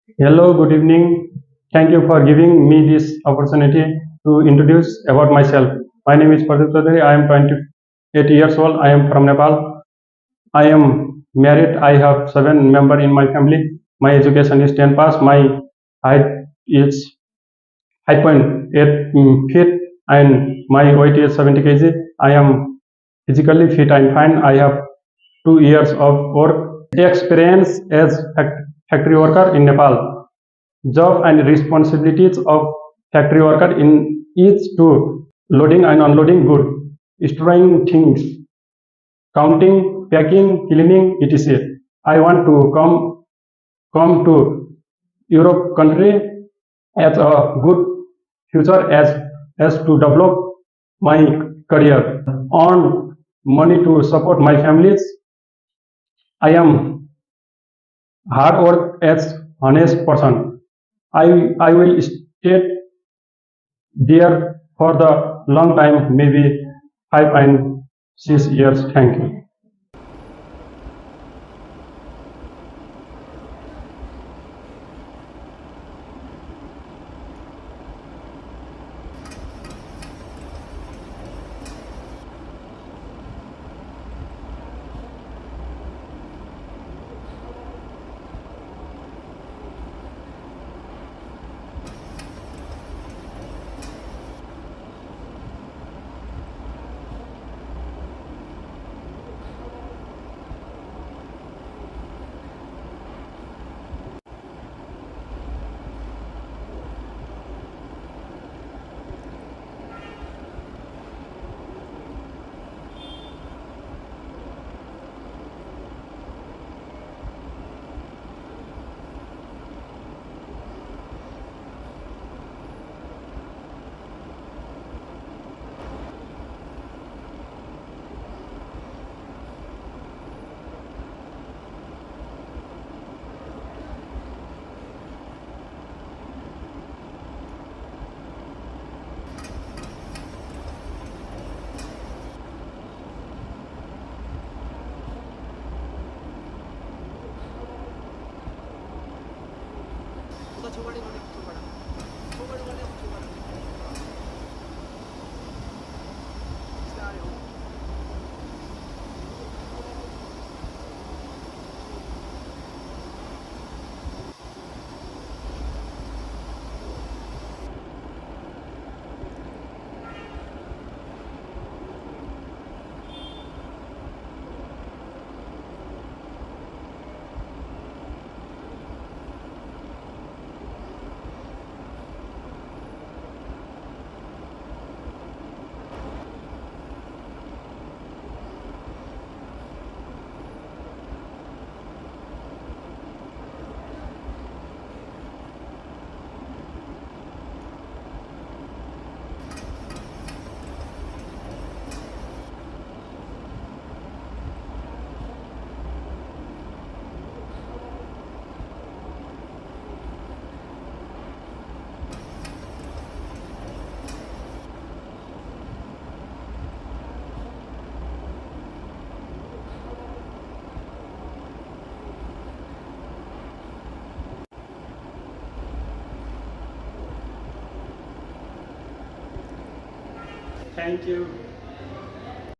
Hello, good evening. Thank you for giving me this opportunity to introduce about myself. My name is Pradeep Chaudhary. I am 28 years old. I am from Nepal. I am married. I have 7 members in my family. My education is 10 pass. My height is 5.8 feet and my weight is 70 kg. I am physically fit and fine. I have 2 years of work experience as factory worker in Nepal. Job and responsibilities of factory worker in is to loading and unloading good, storing things, counting, packing, cleaning, etc. I want to come to Europe country as a good future as to develop my career, earn money to support my families. I am hard work as honest person. I will stay there for the long time, maybe 5 and 6 years. Thank you. Thank you.